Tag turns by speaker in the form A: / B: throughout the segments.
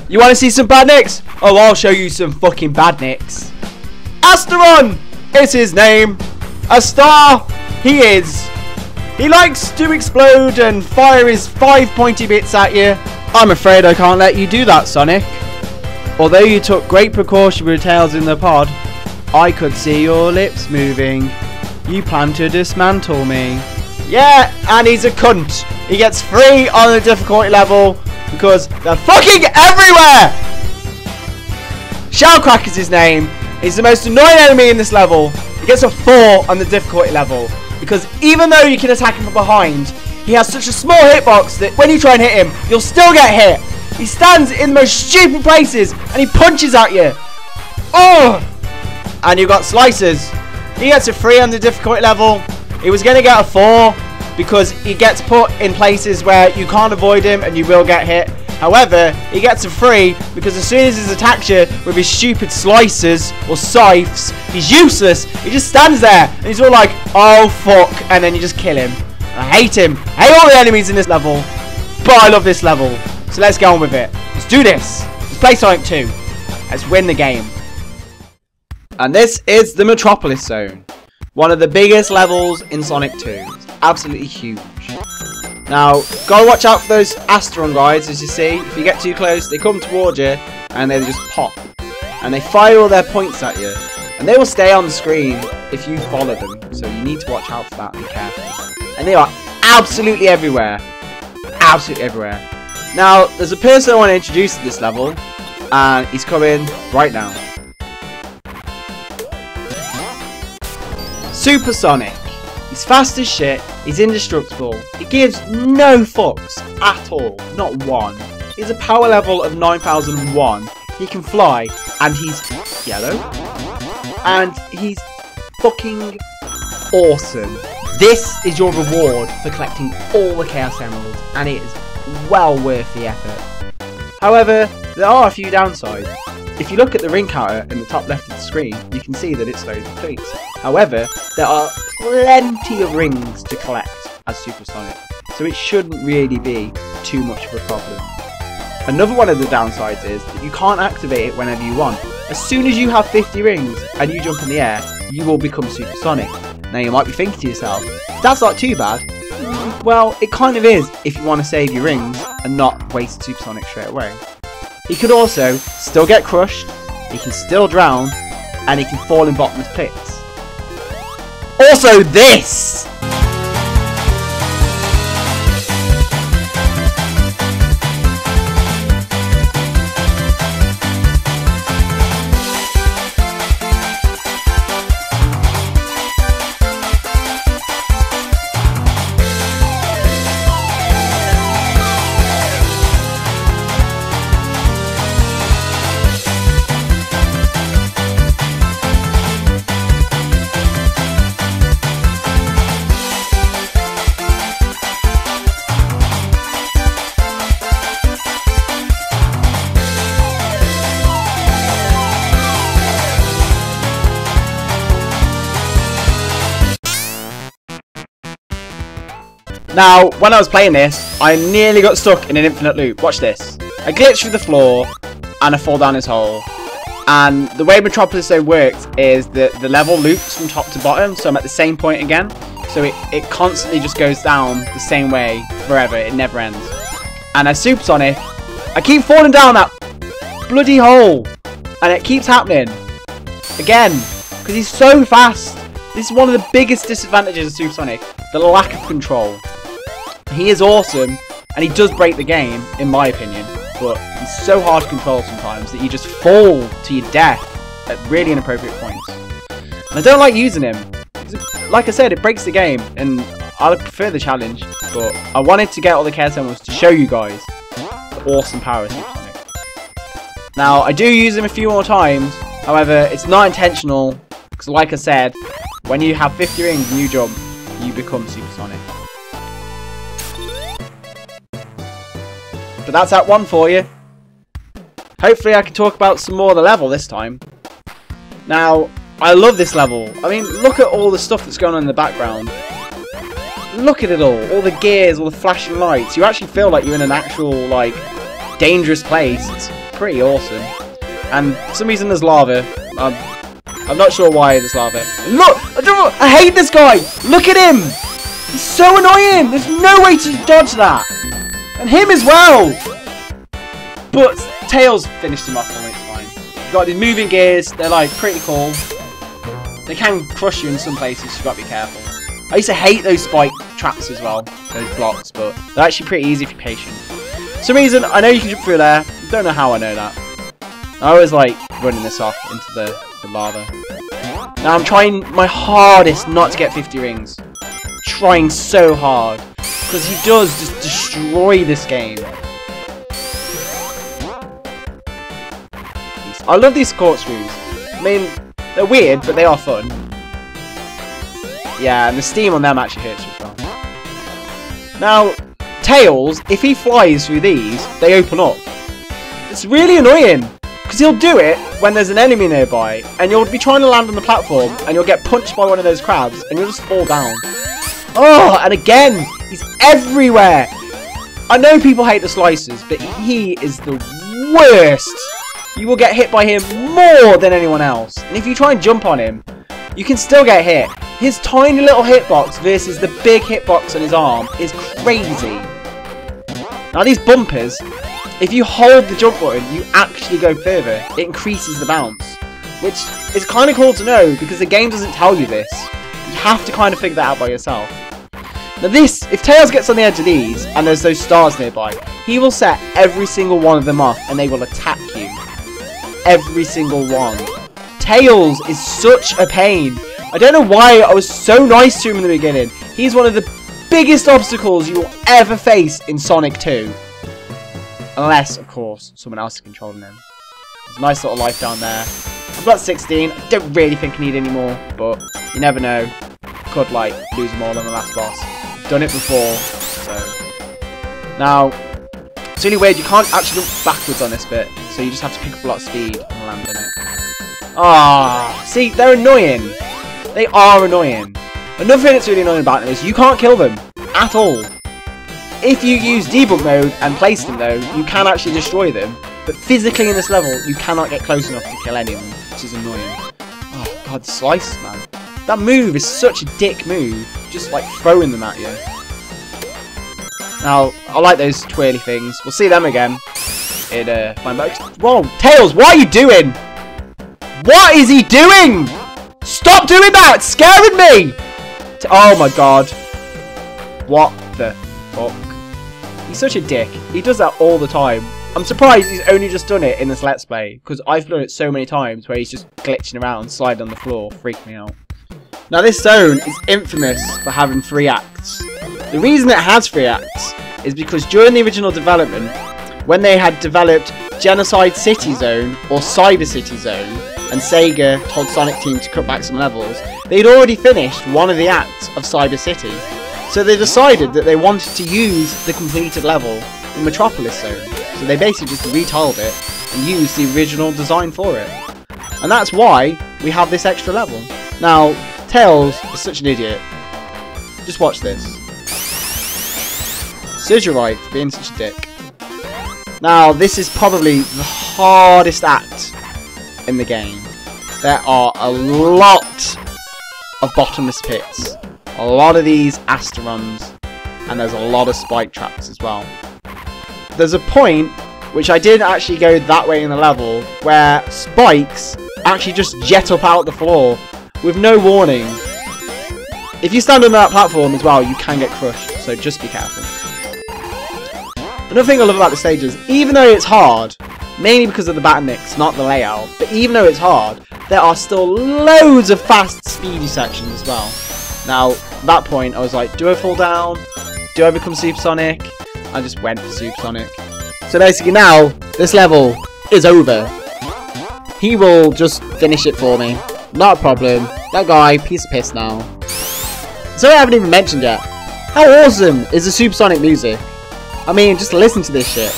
A: You want to see some badniks? Oh, I'll show you some fucking badniks. Asteron is his name. A star he is. He likes to explode and fire his 5 pointy bits at you. I'm afraid I can't let you do that, Sonic. Although you took great precaution with tails in the pod, I could see your lips moving. You plan to dismantle me. Yeah, and he's a cunt. He gets free on the difficulty level because they're fucking everywhere! Shellcrack is his name. He's the most annoying enemy in this level. He gets a 4 on the difficulty level because even though you can attack him from behind, he has such a small hitbox that when you try and hit him, you'll still get hit. He stands in the most stupid places and he punches at you. Oh! And you've got Slicers. He gets a 3 on the difficulty level. He was going to get a 4 because he gets put in places where you can't avoid him and you will get hit. However, he gets a 3 because as soon as he attacks you with his stupid slicers or scythes, he's useless. He just stands there and he's all like, oh fuck, and then you just kill him. I hate him. I hate all the enemies in this level, but I love this level. So let's get on with it. Let's do this. Let's play Sonic 2. Let's win the game. And this is the Metropolis Zone. One of the biggest levels in Sonic 2. It's absolutely huge. Now, gotta watch out for those Asteron guys, as you see. If you get too close, they come towards you, and they just pop. And they fire all their points at you. And they will stay on the screen if you follow them. So you need to watch out for that and be careful. And they are absolutely everywhere. Absolutely everywhere. Now, there's a person I want to introduce to this level. And he's coming right now. Super Sonic. He's fast as shit, he's indestructible, he gives no fucks at all, not one. He's a power level of 9001, he can fly, and he's yellow, and he's fucking awesome. This is your reward for collecting all the Chaos Emeralds, and it is well worth the effort. However, there are a few downsides. If you look at the ring counter in the top left of the screen, you can see that it's loads of points. However, there are plenty of rings to collect as Super Sonic, so it shouldn't really be too much of a problem. Another one of the downsides is that you can't activate it whenever you want. As soon as you have 50 rings and you jump in the air, you will become Super Sonic. Now you might be thinking to yourself, that's not too bad. Well, it kind of is if you want to save your rings and not waste Super Sonic straight away. He could also still get crushed, he can still drown, and he can fall in bottomless pits. Also this! Now, when I was playing this, I nearly got stuck in an infinite loop. Watch this. I glitch through the floor, and I fall down this hole. And the way Metropolis Zone works is that the level loops from top to bottom, so I'm at the same point again. So it constantly just goes down the same way forever. It never ends. And as Super Sonic, I keep falling down that bloody hole. And it keeps happening. Again. Because he's so fast. This is one of the biggest disadvantages of Super Sonic. The lack of control. He is awesome, and he does break the game, in my opinion, but he's so hard to control sometimes that you just fall to your death at really inappropriate points. And I don't like using him. Like I said, it breaks the game, and I prefer the challenge, but I wanted to get all the Chaos Emeralds to show you guys the awesome power of Super Sonic. Now, I do use him a few more times, however, it's not intentional, because like I said, when you have 50 rings and you jump, you become Super Sonic. But that's Act 1 for you. Hopefully I can talk about some more of the level this time. Now, I love this level. I mean, look at all the stuff that's going on in the background. Look at it all the gears, all the flashing lights. You actually feel like you're in an actual, like, dangerous place. pretty awesome. And for some reason there's lava. I'm not sure why there's lava. Look! I hate this guy! Look at him! He's so annoying! There's no way to dodge that! And him as well! But Tails finished him off and it's fine. You've got these moving gears, they're like pretty cool. They can crush you in some places, so you've got to be careful. I used to hate those spike traps as well, those blocks, but they're actually pretty easy if you're patient. For some reason, I know you can jump through there. Don't know how I know that. I always like running this off into the lava. Now I'm trying my hardest not to get 50 rings. Trying so hard. Because he does just destroy this game. I love these corkscrews. I mean, they're weird, but they are fun. Yeah, and the steam on them actually hurts as well. Now, Tails, if he flies through these, they open up. It's really annoying. Because he'll do it when there's an enemy nearby, and you'll be trying to land on the platform, and you'll get punched by one of those crabs, and you'll just fall down. Oh, and again, he's everywhere. I know people hate the slicers, but he is the worst. You will get hit by him more than anyone else. And if you try and jump on him, you can still get hit. His tiny little hitbox versus the big hitbox on his arm is crazy. Now these bumpers, if you hold the jump button, you actually go further. It increases the bounce. Which is kind of cool to know because the game doesn't tell you this. You have to kind of figure that out by yourself. Now this, if Tails gets on the edge of these and there's those stars nearby, he will set every single one of them off and they will attack you. Every single one. Tails is such a pain. I don't know why I was so nice to him in the beginning. He's one of the biggest obstacles you will ever face in Sonic 2. Unless, of course, someone else is controlling him. There's a nice little life down there. I've got 16. I don't really think I need any more, but you never know. Could, like, lose them all on the last boss. I've done it before, so... Now, it's really weird. You can't actually look backwards on this bit, so you just have to pick up a lot of speed and land on it. Ah, see, they're annoying. They are annoying. Another thing that's really annoying about them is you can't kill them at all. If you use debug mode and place them though, you can actually destroy them. But physically in this level, you cannot get close enough to kill any of them, which is annoying. Oh god, the slice, man. That move is such a dick move, just like throwing them at you. Now, I like those twirly things. We'll see them again in Fine Box. Whoa, Tails, what are you doing? What is he doing? Stop doing that! It's scaring me! Oh my god. What the fuck? He's such a dick. He does that all the time. I'm surprised he's only just done it in this Let's Play, because I've done it so many times where he's just glitching around, sliding on the floor, freak me out. Now this zone is infamous for having 3 acts. The reason it has 3 acts is because during the original development, when they had developed Genocide City Zone or Cyber City Zone, and Sega told Sonic Team to cut back some levels, they'd already finished one of the acts of Cyber City. So they decided that they wanted to use the completed level in Metropolis Zone. So they basically just retiled it and used the original design for it. And that's why we have this extra level. Now, Tails is such an idiot. Just watch this. Serves you right for being such a dick. Now, this is probably the hardest act in the game. There are a lot of bottomless pits. A lot of these Asterons. And there's a lot of spike traps as well. There's a point, which I didn't actually go that way in the level, where spikes actually just jet up out the floor with no warning. If you stand on that platform as well, you can get crushed, so just be careful. Another thing I love about the stage is, even though it's hard, mainly because of the battle-mix, not the layout, but even though it's hard, there are still loads of fast, speedy sections as well. Now, at that point, I was like, do I fall down? Do I become Supersonic? I just went for Supersonic. So basically now, this level is over. He will just finish it for me. Not a problem. That guy, piece of piss now. So I haven't even mentioned yet. How awesome is the Supersonic music? I mean, just listen to this shit.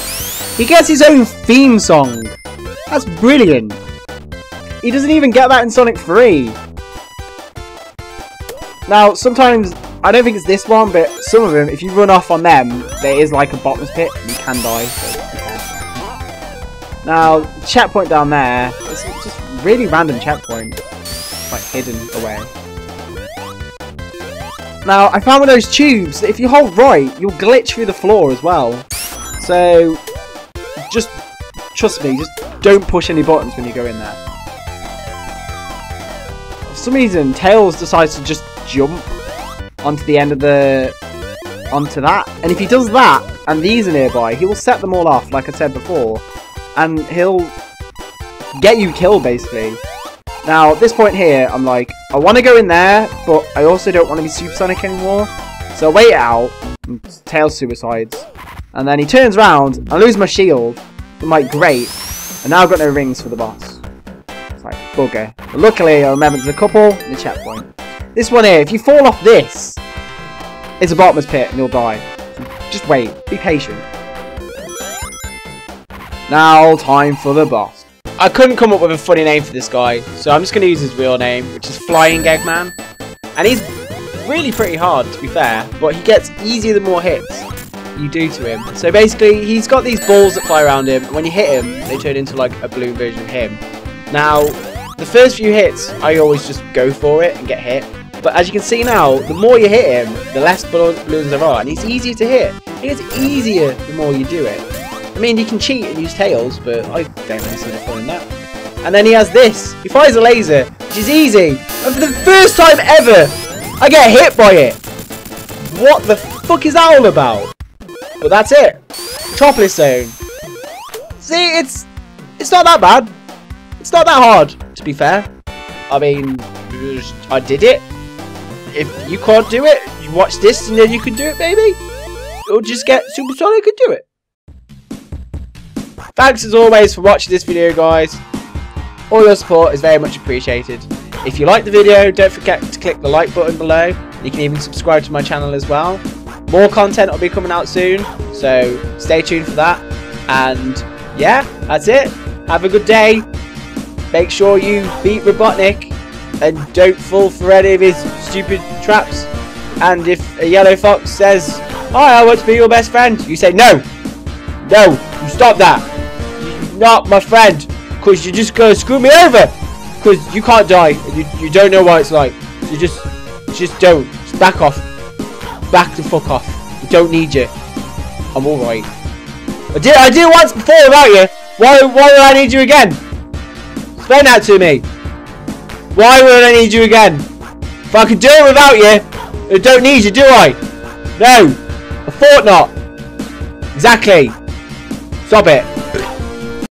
A: He gets his own theme song. That's brilliant. He doesn't even get that in Sonic 3. Now, sometimes, I don't think it's this one, but some of them, if you run off on them, there is like a bottomless pit, and you can die. So Now, checkpoint down there, it's just really random checkpoint. Like, hidden away. Now, I found one of those tubes that if you hold right, you'll glitch through the floor as well. So, just trust me, just don't push any buttons when you go in there. For some reason, Tails decides to just jump onto the end of onto that. And if he does that, and these are nearby, he will set them all off, like I said before. And he'll get you killed, basically. Now, at this point here, I'm like, I want to go in there, but I also don't want to be supersonic anymore. So I wait it out, and Tails suicides. And then he turns around, I lose my shield. I'm like, great. And now I've got no rings for the boss. It's like, bugger. But luckily, I remember there's a couple in the checkpoint. This one here, if you fall off this, it's a bottomless pit and you'll die. So just wait, be patient. Now, time for the boss. I couldn't come up with a funny name for this guy, so I'm just going to use his real name, which is Flying Eggman. And he's really pretty hard, to be fair, but he gets easier the more hits you do to him. So basically, he's got these balls that fly around him, and when you hit him, they turn into like a balloon version of him. Now, the first few hits, I always just go for it and get hit. But as you can see now, the more you hit him, the less balloons there are, and he's easier to hit. It gets easier the more you do it. I mean, you can cheat and use Tails, but I don't really see the fun in that. And then he has this. He fires a laser, which is easy. And for the first time ever, I get hit by it. What the fuck is that all about? But that's it. Metropolis Zone. See, it's not that bad. It's not that hard, to be fair. I mean, I did it. If you can't do it, you watch this and then you can do it, baby. Or just get supersonic and do it. Thanks as always for watching this video, guys. All your support is very much appreciated. If you like the video, don't forget to click the like button below. You can even subscribe to my channel as well. More content will be coming out soon, so stay tuned for that. And yeah, that's it. Have a good day. Make sure you beat Robotnik and don't fall for any of his stupid traps. And if a yellow fox says, "Hi, I want to be your best friend," you say, "No, no, you stop that. You're not my friend, because you're just going to screw me over. Because you can't die, and you don't know what it's like. So just don't. Just back off. Back the fuck off. We don't need you. I'm alright. I did it once before without you. Why would I need you again? Explain that to me. Why would I need you again? If I could do it without you, I don't need you, do I? No. I thought not. Exactly. Stop it.